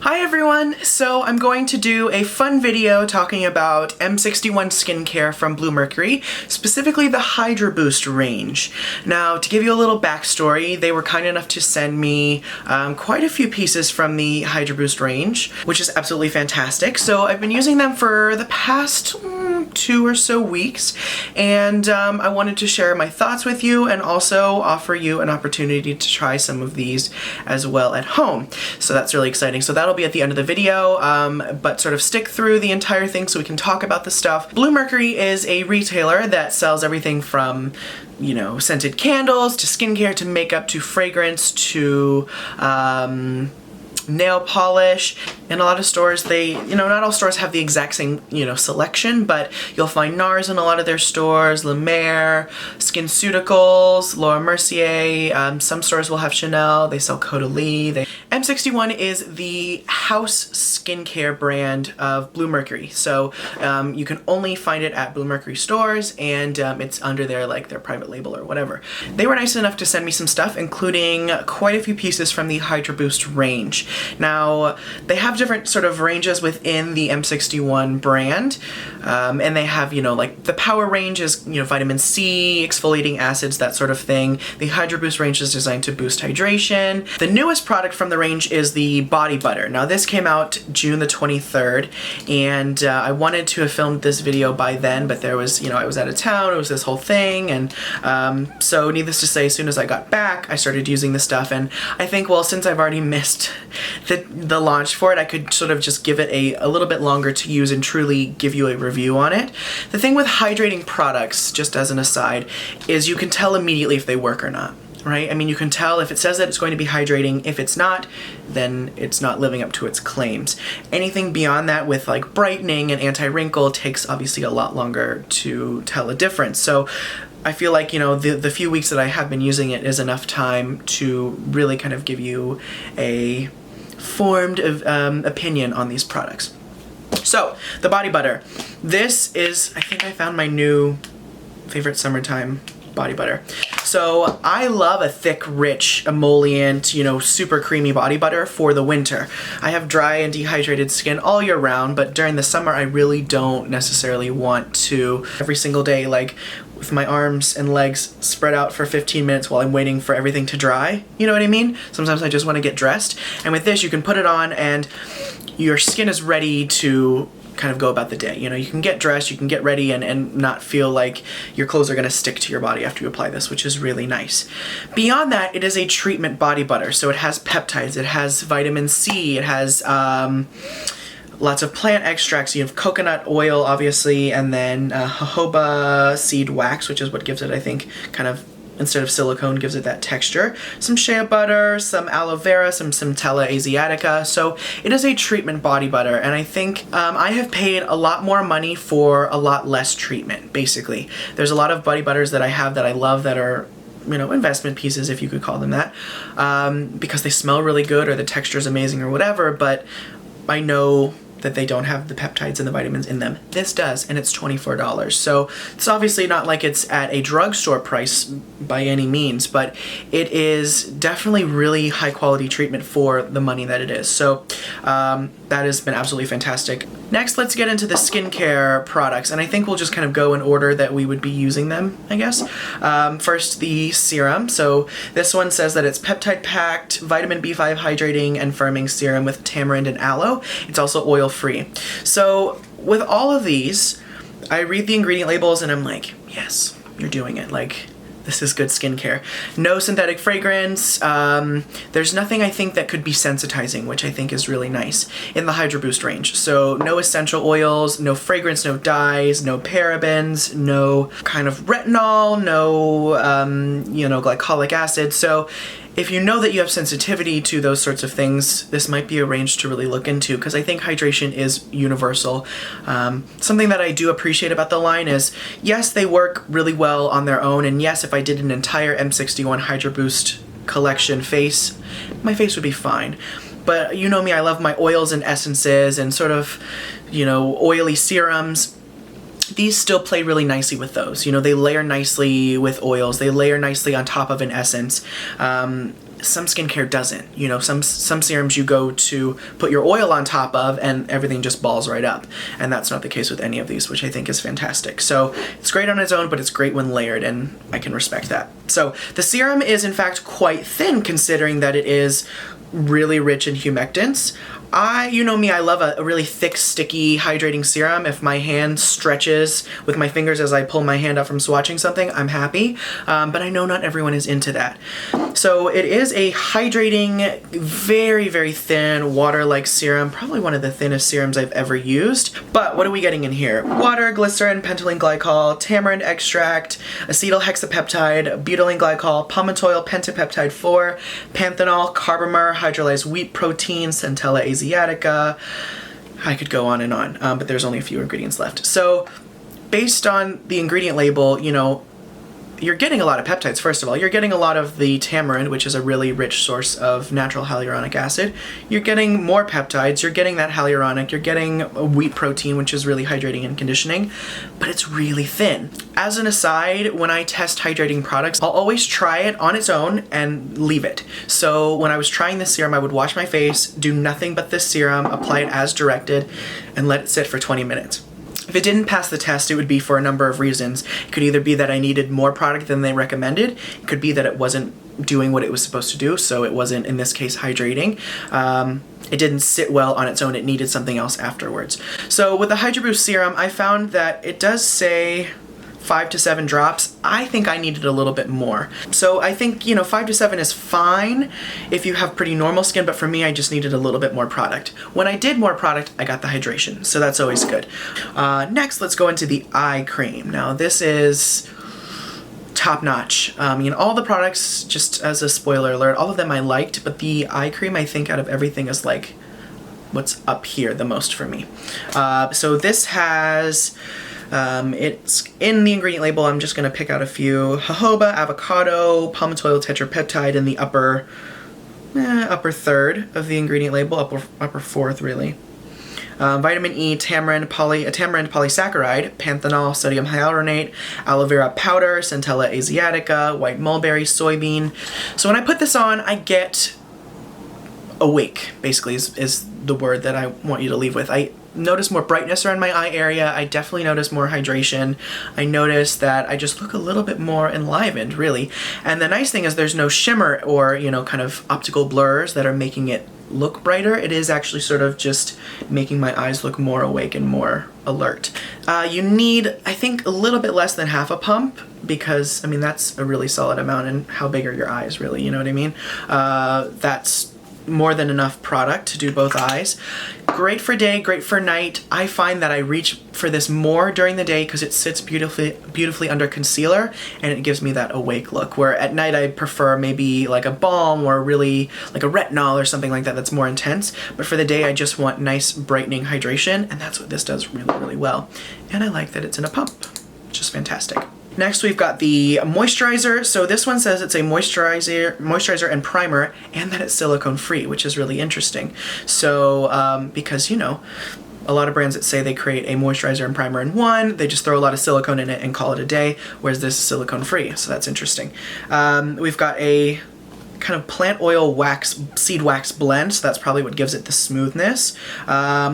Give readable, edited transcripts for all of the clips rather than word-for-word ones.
Hi everyone! So I'm going to do a fun video talking about M-61 skincare from Blue Mercury, specifically the Hydra Boost range. Now, to give you a little backstory, they were kind enough to send me quite a few pieces from the Hydra Boost range, which is absolutely fantastic. So I've been using them for the past 2 or so weeks, and I wanted to share my thoughts with you and also offer you an opportunity to try some of these as well at home. So that's really exciting. So that'll be at the end of the video, but sort of stick through the entire thing so we can talk about the stuff. Blue Mercury is a retailer that sells everything from, you know, scented candles to skincare to makeup to fragrance to nail polish. In a lot of stores, not all stores have the exact same, selection, but you'll find NARS in a lot of their stores, La Mer, SkinCeuticals, Laura Mercier, some stores will have Chanel, they sell Caudalie. M-61 is the house skincare brand of Blue Mercury, so you can only find it at Blue Mercury stores, and it's under their private label or whatever. They were nice enough to send me some stuff, including quite a few pieces from the Hydra Boost range. Now, they have different sort of ranges within the M-61 brand, and they have, the power range is, vitamin C, exfoliating acids, that sort of thing. The Hydra Boost range is designed to boost hydration. The newest product from the range is the body butter. Now, this came out June the 23rd, and I wanted to have filmed this video by then, but there was, I was out of town, it was this whole thing, and so needless to say, as soon as I got back, I started using this stuff, and I think, well, since I've already missed the launch for it, I could sort of just give it a little bit longer to use and truly give you a review on it. The thing with hydrating products, just as an aside, is you can tell immediately if they work or not, right? I mean, you can tell if it says that it's going to be hydrating. If it's not, then it's not living up to its claims. Anything beyond that with like brightening and anti-wrinkle takes obviously a lot longer to tell a difference. So I feel like, the few weeks that I have been using it is enough time to really kind of give you a formed opinion on these products. So, the body butter. This is, I think I found my new favorite summertime body butter. So I love a thick, rich, emollient, super creamy body butter for the winter. I have dry and dehydrated skin all year round, but during the summer I really don't necessarily want to every single day, with my arms and legs spread out for 15 minutes while I'm waiting for everything to dry. You know what I mean? Sometimes I just want to get dressed. And with this, you can put it on and your skin is ready to kind of go about the day. You can get dressed, you can get ready and not feel like your clothes are going to stick to your body after you apply this, which is really nice. Beyond that, it is a treatment body butter. So it has peptides, it has vitamin C, it has lots of plant extracts. You have coconut oil, obviously, and then jojoba seed wax, which is what gives it, I think, kind of, instead of silicone, gives it that texture. Some shea butter, some aloe vera, some Centella asiatica. So it is a treatment body butter, and I think I have paid a lot more money for a lot less treatment, basically. There's a lot of body butters that I have that I love that are investment pieces, if you could call them that, because they smell really good or the texture is amazing or whatever, but I know that they don't have the peptides and the vitamins in them. This does, and it's $24. So it's obviously not like it's at a drugstore price by any means, but it is definitely really high quality treatment for the money that it is. So that has been absolutely fantastic. Next, let's get into the skincare products, and I think we'll just kind of go in order that we would be using them, I guess. First, the serum. So this one says that it's peptide-packed, vitamin B5 hydrating and firming serum with tamarind and aloe. It's also oil-free. So with all of these, I read the ingredient labels and I'm like, yes, you're doing it. This is good skincare. No synthetic fragrance. There's nothing I think that could be sensitizing, which I think is really nice in the Hydra Boost range. So no essential oils, no fragrance, no dyes, no parabens, no kind of retinol, no, glycolic acid. So if you know that you have sensitivity to those sorts of things, this might be a range to really look into, because I think hydration is universal. Something that I do appreciate about the line is, yes, they work really well on their own, and yes, if I did an entire M-61 Hydra Boost collection face, my face would be fine. But you know me, I love my oils and essences and sort of, oily serums. These still play really nicely with those. They layer nicely with oils. They layer nicely on top of an essence. some skincare doesn't. You know, some serums you go to put your oil on top of and everything just balls right up. And that's not the case with any of these, which I think is fantastic. So it's great on its own, but it's great when layered, and I can respect that. So the serum is in fact quite thin considering that it is really rich in humectants. You know me, I love a really thick, sticky, hydrating serum. If my hand stretches with my fingers as I pull my hand up from swatching something, I'm happy. But I know not everyone is into that. So it is a hydrating, very, very thin, water-like serum. Probably one of the thinnest serums I've ever used. But what are we getting in here? Water, glycerin, pentylene glycol, tamarind extract, acetyl hexapeptide, butylene glycol, palmitoyl pentapeptide 4, panthenol, carbomer, hydrolyzed wheat protein, centella asiatica. I could go on and on, but there's only a few ingredients left. So based on the ingredient label, you know, you're getting a lot of peptides. First of all, you're getting a lot of the tamarind, which is a really rich source of natural hyaluronic acid. You're getting more peptides, you're getting that hyaluronic, you're getting a wheat protein, which is really hydrating and conditioning, but it's really thin. As an aside, when I test hydrating products, I'll always try it on its own and leave it. So when I was trying this serum, I would wash my face, do nothing but this serum, apply it as directed, and let it sit for 20 minutes. If it didn't pass the test, it would be for a number of reasons. It could either be that I needed more product than they recommended. It could be that it wasn't doing what it was supposed to do, so it wasn't, in this case, hydrating. It didn't sit well on its own. It needed something else afterwards. So with the Hydro Boost serum, I found that it does say 5 to 7 drops. I think I needed a little bit more. So I think, you know, 5 to 7 is fine if you have pretty normal skin, but for me, I just needed a little bit more product. When I did more product, I got the hydration, so that's always good. Next, let's go into the eye cream. Now, this is top notch. You know, all the products, just as a spoiler alert, all of them I liked, but the eye cream, I think out of everything is like what's up here the most for me. So this has it's in the ingredient label. I'm just going to pick out a few. Jojoba, avocado, palmitoyl tetrapeptide in the upper third of the ingredient label, upper fourth really. Vitamin E, tamarind polysaccharide, panthenol, sodium hyaluronate, aloe vera powder, centella asiatica, white mulberry, soybean. So when I put this on, I get awake, basically, is the word that I want you to leave with. I notice more brightness around my eye area. I definitely notice more hydration. I notice that I just look a little bit more enlivened, really. And the nice thing is there's no shimmer or, you know, kind of optical blurs that are making it look brighter. It is actually sort of just making my eyes look more awake and more alert. You need, I think, a little bit less than half a pump because, I mean, that's a really solid amount, and how big are your eyes, really, you know what I mean? That's more than enough product to do both eyes. Great for day, great for night. I find that I reach for this more during the day because it sits beautifully under concealer and it gives me that awake look, where at night I prefer maybe like a balm or really like a retinol or something like that that's more intense. But for the day, I just want nice brightening hydration, and that's what this does really, really well. And I like that it's in a pump, which is fantastic. Next, we've got the moisturizer. So this one says it's a moisturizer and primer, and that it's silicone-free, which is really interesting. So, because, you know, a lot of brands that say they create a moisturizer and primer in one, they just throw a lot of silicone in it and call it a day, whereas this is silicone-free, so that's interesting. We've got a kind of plant oil seed wax blend, so that's probably what gives it the smoothness.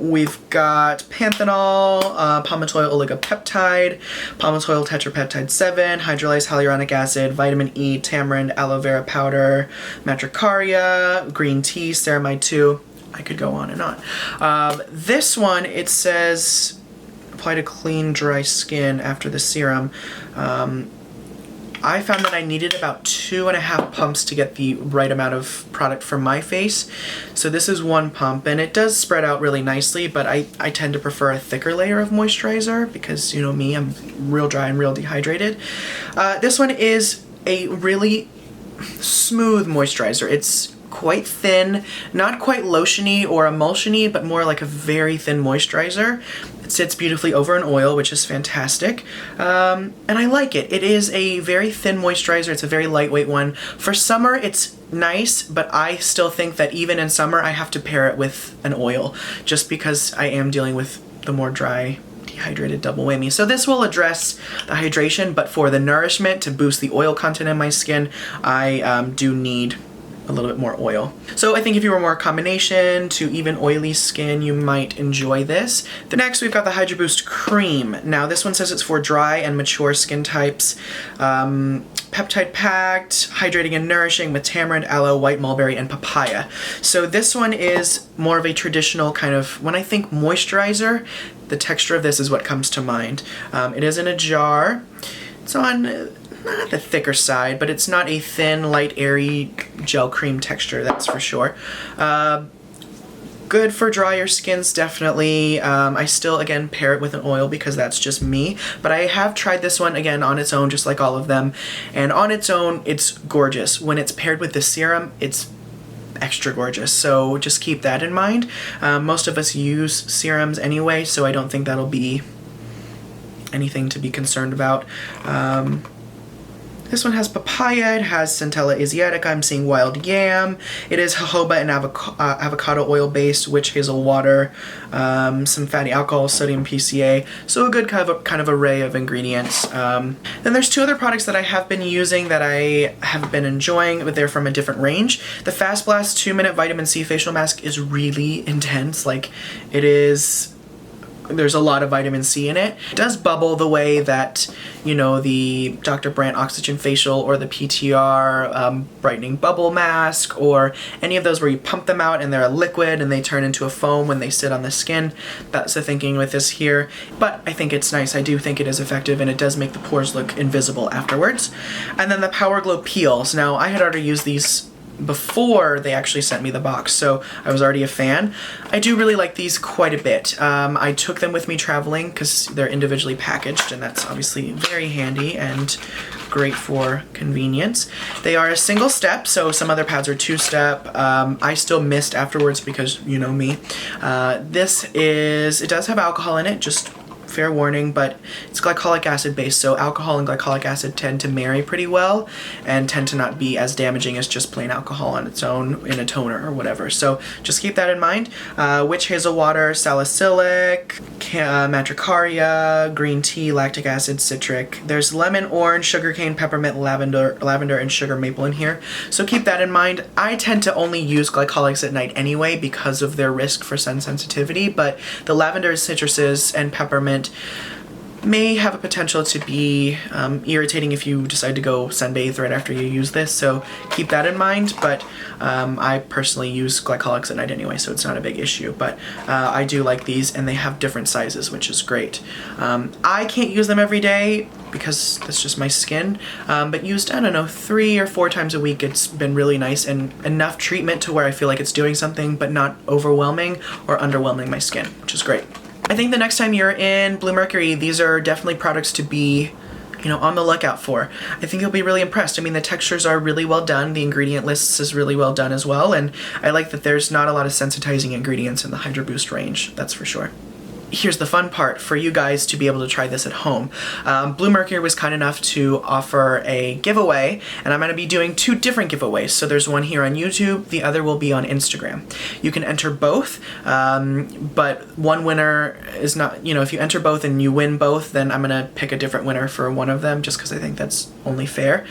We've got panthenol, palmitoyl oligopeptide, palmitoyl tetrapeptide 7, hydrolyzed hyaluronic acid, vitamin E, tamarind aloe vera powder, matricaria, green tea, ceramide 2. I could go on and on. This one, it says apply to clean, dry skin after the serum. I found that I needed about 2.5 pumps to get the right amount of product for my face. So this is 1 pump, and it does spread out really nicely, but I tend to prefer a thicker layer of moisturizer because, you know me, I'm real dry and real dehydrated. This one is a really smooth moisturizer. It's quite thin, not quite lotiony or emulsiony, but more like a very thin moisturizer. It sits beautifully over an oil, which is fantastic, and I like it. It is a very thin moisturizer. It's a very lightweight one. For summer, it's nice, but I still think that even in summer, I have to pair it with an oil, just because I am dealing with the more dry, dehydrated double whammy. So this will address the hydration, but for the nourishment to boost the oil content in my skin, I do need a little bit more oil. So I think if you were more a combination to even oily skin, you might enjoy this. The next, we've got the Hydro Boost Cream. Now this one says it's for dry and mature skin types. Peptide-packed, hydrating and nourishing with tamarind, aloe, white mulberry, and papaya. So this one is more of a traditional kind of, when I think moisturizer, the texture of this is what comes to mind. It is in a jar. It's on not the thicker side, but it's not a thin, light, airy gel cream texture, that's for sure. Good for drier skins, definitely. I still, again, pair it with an oil because that's just me. But I have tried this one, again, on its own, just like all of them. And on its own, it's gorgeous. When it's paired with the serum, it's extra gorgeous. So just keep that in mind. Most of us use serums anyway, so I don't think that'll be anything to be concerned about. This one has papaya, it has Centella asiatica, I'm seeing wild yam. It is jojoba and avocado oil based, witch hazel water, some fatty alcohol, sodium PCA. So a good kind of array of ingredients. Then there's two other products that I have been using that I have been enjoying, but they're from a different range. The Fast Blast 2-minute vitamin C facial mask is really intense. Like, it is... There's a lot of vitamin C in it. It does bubble the way that, you know, the Dr. Brandt Oxygen Facial or the PTR Brightening Bubble Mask or any of those where you pump them out and they're a liquid and they turn into a foam when they sit on the skin. That's the thinking with this here. But I think it's nice. I do think it is effective and it does make the pores look invisible afterwards. And then the Power Glow Peels. Now, I had already used these before they actually sent me the box, so I was already a fan. I do really like these quite a bit. I took them with me traveling because they're individually packaged, and that's obviously very handy and great for convenience. They are a single step, so some other pads are two-step. I still mist afterwards because you know me. It does have alcohol in it, just fair warning, but it's glycolic acid based, so alcohol and glycolic acid tend to marry pretty well and tend to not be as damaging as just plain alcohol on its own in a toner or whatever. So just keep that in mind. Witch hazel water, salicylic, matricaria, green tea, lactic acid, citric. There's lemon, orange, sugarcane, peppermint, lavender, and sugar maple in here. So keep that in mind. I tend to only use glycolics at night anyway because of their risk for sun sensitivity, but the lavender, citruses, and peppermint may have a potential to be irritating if you decide to go sunbathe right after you use this, so keep that in mind. But I personally use glycolics at night anyway, so it's not a big issue. But I do like these, and they have different sizes, which is great. I can't use them every day because that's just my skin, but used, I don't know, 3 or 4 times a week, it's been really nice and enough treatment to where I feel like it's doing something, but not overwhelming or underwhelming my skin, which is great. I think the next time you're in Blue Mercury, these are definitely products to be, you know, on the lookout for. I think you'll be really impressed. I mean, the textures are really well done. The ingredient list is really well done as well. And I like that there's not a lot of sensitizing ingredients in the Hydro Boost range, that's for sure. Here's the fun part for you guys to be able to try this at home. Blue Mercury was kind enough to offer a giveaway, and I'm going to be doing 2 different giveaways. So there's one here on YouTube, the other will be on Instagram. You can enter both, but one winner is not, you know, if you enter both and you win both, then I'm going to pick a different winner for one of them, just because I think that's only fair.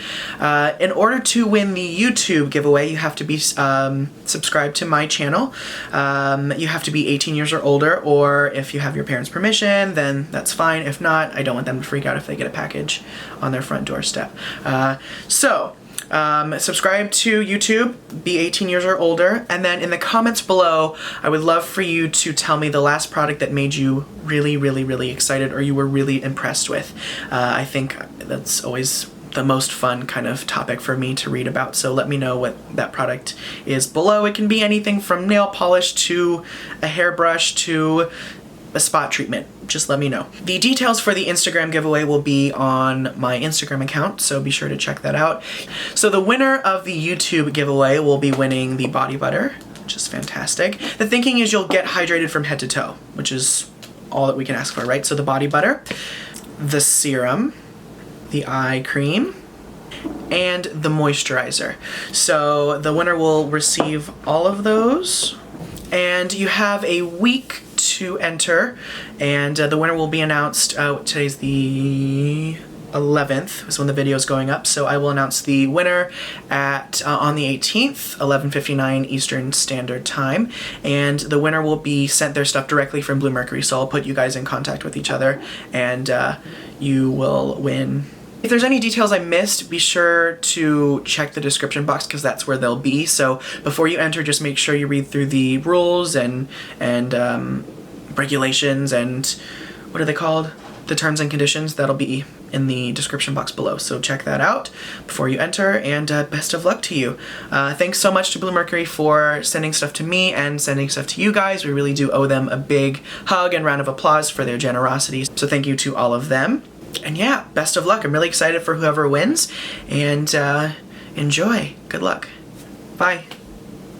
In order to win the YouTube giveaway, you have to be subscribed to my channel. You have to be 18 years or older, or if you have your parents' permission, then that's fine. If not, I don't want them to freak out if they get a package on their front doorstep. Subscribe to YouTube, be 18 years or older, and then in the comments below, I would love for you to tell me the last product that made you really, really, really excited or you were really impressed with. I think that's always the most fun kind of topic for me to read about, so let me know what that product is below. It can be anything from nail polish to a hairbrush to a spot treatment. Just let me know. The details for the Instagram giveaway will be on my Instagram account, so be sure to check that out. So the winner of the YouTube giveaway will be winning the body butter, which is fantastic. The thinking is you'll get hydrated from head to toe, which is all that we can ask for, right? So the body butter, the serum, the eye cream, and the moisturizer. So the winner will receive all of those, and you have a week to enter, and the winner will be announced. Today's the 11th is when the video is going up, so I will announce the winner at on the 18th, 11:59 Eastern Standard Time, and the winner will be sent their stuff directly from Blue Mercury, so I'll put you guys in contact with each other, and you will win. If there's any details I missed, be sure to check the description box because that's where they'll be. So before you enter, just make sure you read through the rules and regulations and what are they called? The terms and conditions. That'll be in the description box below. So check that out before you enter, and best of luck to you. Thanks so much to Blue Mercury for sending stuff to me and sending stuff to you guys. We really do owe them a big hug and round of applause for their generosity. So thank you to all of them. And yeah, best of luck. I'm really excited for whoever wins, and enjoy. Good luck. Bye.